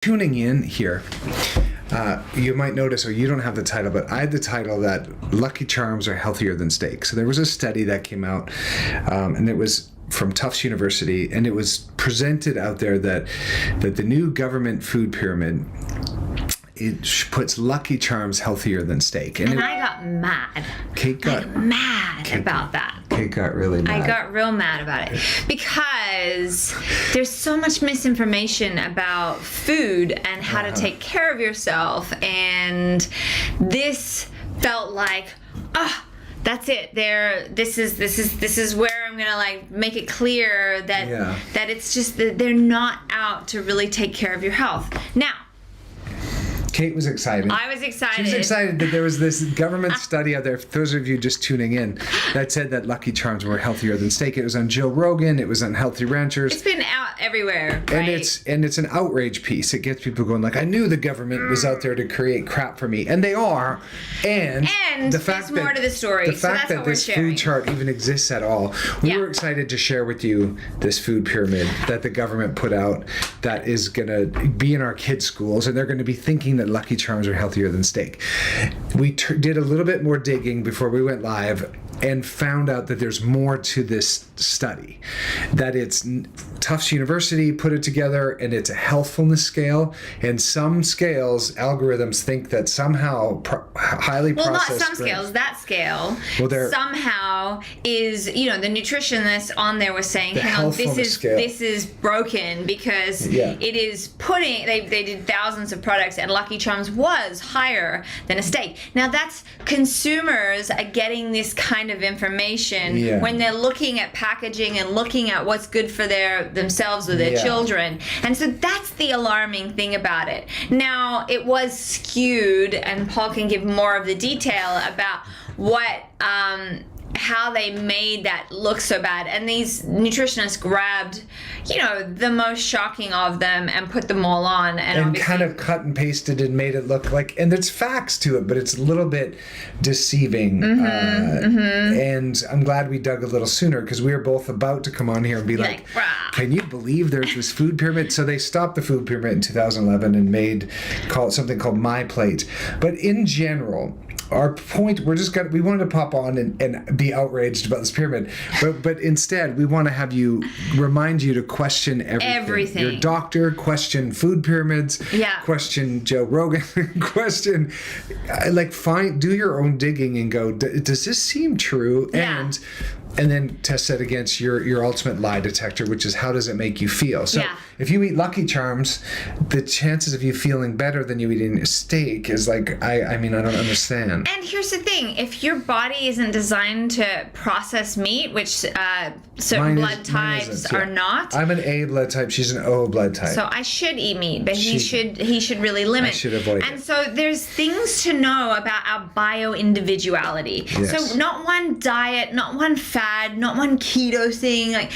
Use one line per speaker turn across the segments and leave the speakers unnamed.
tuning in here, you might notice, or you don't have the title, but I had the title that Lucky Charms are healthier than steak. So there was a study that came out, and it was from Tufts University, and it was presented out there that the new government food pyramid, it puts Lucky Charms healthier than steak.
And I got mad.
Kate got
mad about that.
Kate got really mad.
I got real mad about it because there's so much misinformation about food and how to take care of yourself, and this felt like, that's it. This is where I'm gonna like make it clear that it's just that they're not out to really take care of your health. Now,
Kate was excited.
I was excited.
She was excited that there was this government study out there, for those of you just tuning in, that said that Lucky Charms were healthier than steak. It was on Joe Rogan. It was on Healthy Ranchers.
It's been out everywhere, right?
And it's an outrage piece. It gets people going like, I knew the government was out there to create crap for me. And they are. And the fact
there's more to the story.
The fact that this food chart even exists at all. We were excited to share with you this food pyramid that the government put out that is going to be in our kids' schools, and they're going to be thinking that Lucky Charms are healthier than steak. We did a little bit more digging before we went live and found out that there's more to this study. That it's Tufts University put it together, and it's a healthfulness scale. And some scales, algorithms think that somehow highly processed.
Well, not some scales. That scale somehow is, the nutritionist on there was saying, hang on, this is broken because it is putting. They did thousands of products, and Lucky Charms was higher than a steak. Now that's consumers are getting this kind of information when they're looking at packaging and looking at what's good for themselves or their children. And so that's the alarming thing about it. Now, it was skewed, and Paul can give more of the detail about what how they made that look so bad. And these nutritionists grabbed, the most shocking of them and put them all on. And
kind of cut and pasted and made it look like, and there's facts to it, but it's a little bit deceiving. And I'm glad we dug a little sooner, because we were both about to come on here and be like, can you believe there's this food pyramid? So they stopped the food pyramid in 2011 and called something called My Plate. But in general, our point, we wanted to pop on and be outraged about this pyramid, but instead we want to remind you to question everything. Your doctor, question food pyramids, question Joe Rogan, question, do your own digging and go, does this seem true? And then test it against your ultimate lie detector, which is, how does it make you feel? So if you eat Lucky Charms, the chances of you feeling better than you eating a steak is like, I don't understand.
And here's the thing. If your body isn't designed to process meat, which certain blood types are not.
I'm an A blood type. She's an O blood type.
So I should eat meat, but he should really limit.
I should avoid
it. And so there's things to know about our bio-individuality. Yes. So not one diet, not one fad, not one keto thing. Like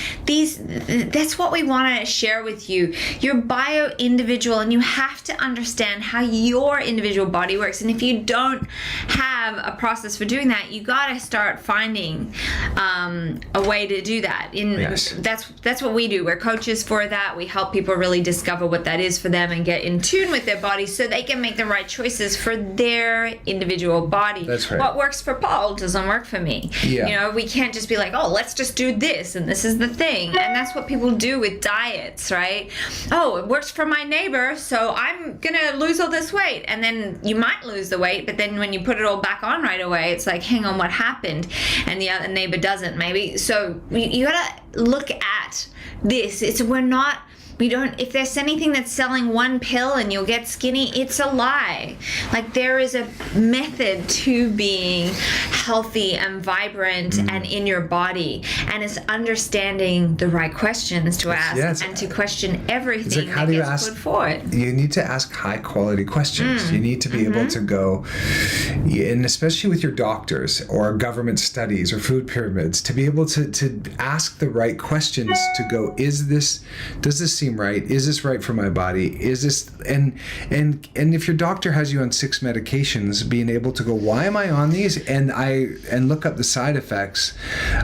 that's what we want to share with you. You're bio-individual, and you have to understand how your individual body works. And if you don't have a process for doing that, you got to start finding a way to do that. That's what we do. We're coaches for that. We help people really discover what that is for them and get in tune with their body so they can make the right choices for their individual body.
That's right.
What works for Paul doesn't work for me. We can't just be like, let's just do this and this is the thing. And that's what people do with diets, right? It works for my neighbor, so I'm gonna lose all this weight. And then you might lose the weight, but then when you put it all back on right away, it's like, hang on, what happened? And the other neighbor doesn't, maybe. So you gotta look at this. If there's anything that's selling one pill and you'll get skinny, it's a lie. Like, there is a method to being healthy and vibrant and in your body, and it's understanding the right questions to ask and to question everything that gets put forward.
You need to ask high quality questions. You need to be able to go, and especially with your doctors or government studies or food pyramids, to be able to ask the right questions to go, does this seem seem right? Is this right for my body? Is this, and if your doctor has you on 6 medications, being able to go, why am I on these? And look up the side effects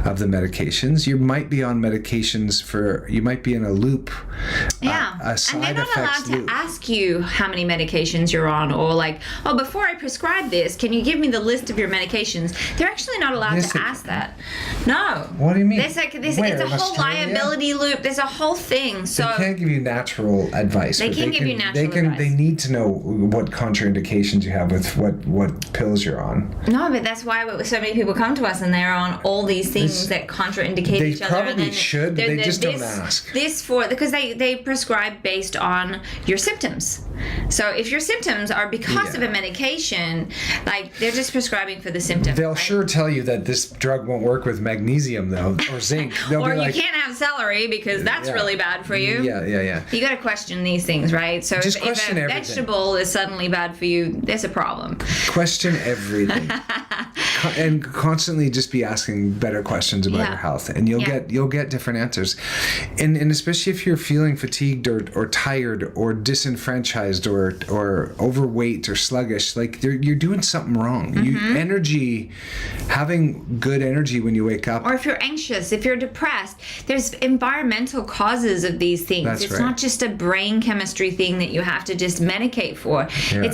of the medications. You might be on medications you might be in a loop.
Yeah.
A side
and they're not
effects
allowed
loop.
to ask you how many medications you're on, or like, oh, before I prescribe this, can you give me the list of your medications? They're actually not allowed to ask that. No.
What do you mean?
There's like this.
Where,
it's a whole
Australia?
Liability loop. There's a whole thing. So
they can't give you natural advice.
They can give you natural advice.
They need to know what contraindications you have with what pills you're on.
No, but that's why so many people come to us and they're on all these things that contraindicate each other.
They probably should, but they just don't ask. Because
they prescribe based on your symptoms. So if your symptoms are because of a medication, like they're just prescribing for the symptoms.
They'll sure tell you that this drug won't work with magnesium though, or zinc.
Or you can't have celery because that's really bad for you.
Yeah.
You got to question these things, right? So if a vegetable is suddenly bad for you, there's a problem.
Question everything. And constantly just be asking better questions about your health, and you'll get different answers. And especially if you're feeling fatigued or tired or disenfranchised or overweight or sluggish, like you're doing something wrong. Having good energy when you wake up.
Or if you're anxious, if you're depressed, there's environmental causes of these things. It's not just a brain chemistry thing that you have to just medicate for. Yeah.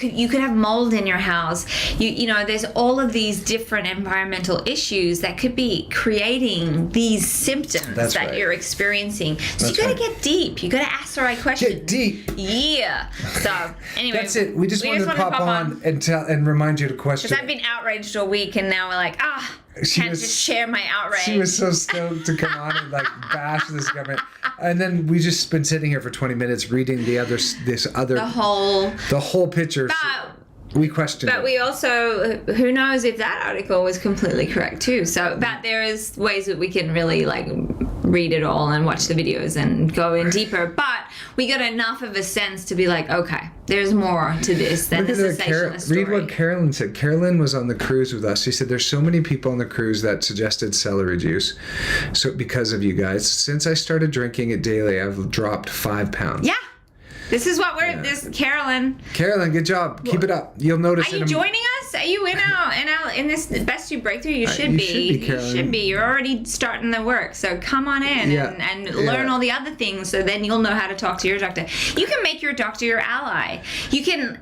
You could have mold in your house. There's all of these different environmental issues that could be creating these symptoms that you're experiencing. So you got to get deep. You got to ask the right questions.
Get deep.
Yeah. So anyway,
that's it. We just wanted to pop on and remind you to question.
Because I've been outraged all week, and now we're like, can't just share my outrage.
She was so stoked to come on and bash this government, and then we just been sitting here for 20 minutes reading the whole picture. We questioned
But we also, who knows if that article was completely correct too. So, but there is ways that we can really read it all and watch the videos and go in deeper. But we got enough of a sense to be like, okay, there's more to this than the sensationalist story.
Read what Carolyn said. Carolyn was on the cruise with us. She said there's so many people on the cruise that suggested celery juice. So because of you guys, since I started drinking it daily, I've dropped 5 pounds.
Yeah. This is what Carolyn.
Carolyn, good job. Keep it up. You'll notice.
Are you joining us? Are you in this Best You Breakthrough? You should be. You should be. You're already starting the work. So come on in and learn all the other things. So then you'll know how to talk to your doctor. You can make your doctor your ally. You can.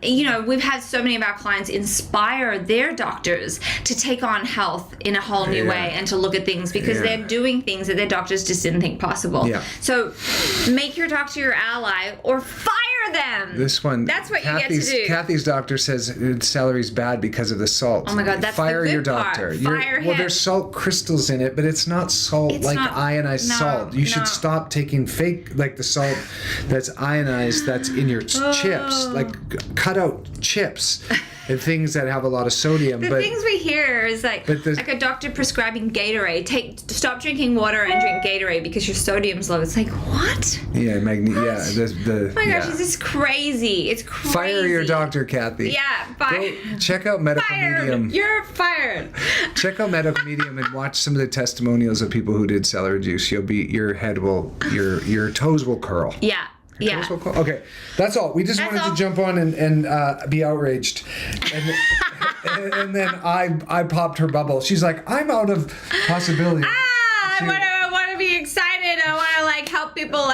We've had so many of our clients inspire their doctors to take on health in a whole new way and to look at things because they're doing things that their doctors just didn't think possible. Yeah. So make your doctor your ally or fire them.
This one.
That's what you get to do.
Kathy's doctor says celery's bad because of the salt.
Oh my God, that's
fire
the good
your doctor.
Part. Fire him.
Well, there's salt crystals in it, but it's not salt ionized salt. You should stop taking fake, the salt that's ionized that's in your chips. Cut out chips. And things that have a lot of sodium.
The things we hear is like a doctor prescribing Gatorade. Stop drinking water and drink Gatorade because your sodium's low. It's like, what?
Yeah,
oh my gosh, this is crazy. It's crazy.
Fire your doctor, Kathy.
Yeah, fire.
Go check out Medical Medium.
You're fired.
Check out Medical Medium and watch some of the testimonials of people who did celery juice. Your toes will curl.
Yeah. Yeah.
Okay, that's all. We just wanted to jump on and be outraged, and then I popped her bubble. She's like, I'm out of possibility.
I want to be excited. I want to help people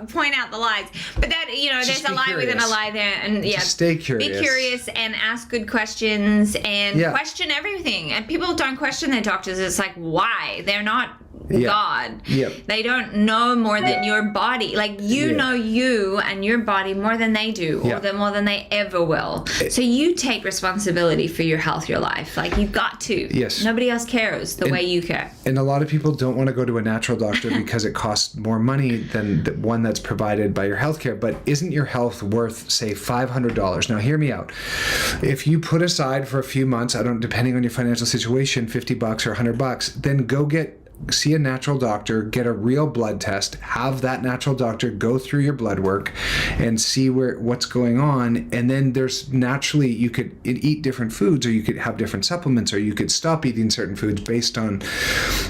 point out the lies. But that there's a lie within a lie there, and
just stay curious.
Be curious and ask good questions and question everything. And people don't question their doctors. It's like, why? They're not God.
Yep.
They don't know more than your body. You know you and your body more than they do, or more than they ever will. So you take responsibility for your health, your life. You've got to.
Yes.
Nobody else cares the way you care.
And a lot of people don't want to go to a natural doctor because it costs more money than the one that's provided by your healthcare. But isn't your health worth, say, $500? Now, hear me out. If you put aside for a few months, depending on your financial situation, $50 or $100, then go see a natural doctor, get a real blood test, have that natural doctor go through your blood work and see what's going on. And then there's naturally, you could eat different foods, or you could have different supplements, or you could stop eating certain foods based on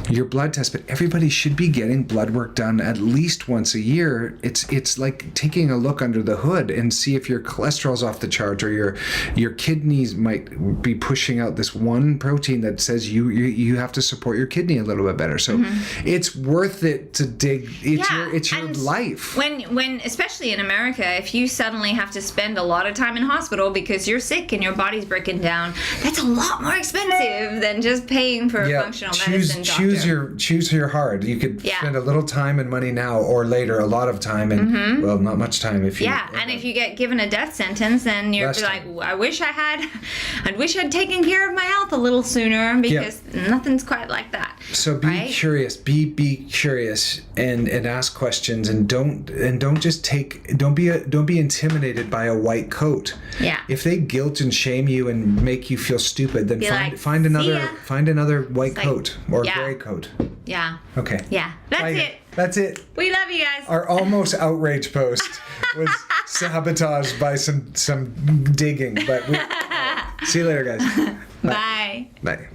your blood test, but everybody should be getting blood work done at least once a year. It's like taking a look under the hood and see if your cholesterol's off the chart, or your kidneys might be pushing out this one protein that says you have to support your kidney a little bit better. So it's worth it to dig. It's your life.
When especially in America, if you suddenly have to spend a lot of time in hospital because you're sick and your body's breaking down, that's a lot more expensive than just paying for a functional medicine doctor.
Choose your hard. You could spend a little time and money now, or later a lot of time and well, not much time if you.
Yeah, and if you get given a death sentence, then you're like, I wish I'd taken care of my health a little sooner, because nothing's quite like that.
So be curious. Be curious and ask questions, and don't be intimidated by a white coat.
Yeah.
If they guilt and shame you and make you feel stupid, then find another white coat or gray coat.
Yeah.
Okay.
Yeah. That's it. We love you guys.
Our almost outrage post was sabotaged by some digging, but see you later, guys.
Bye.
Bye.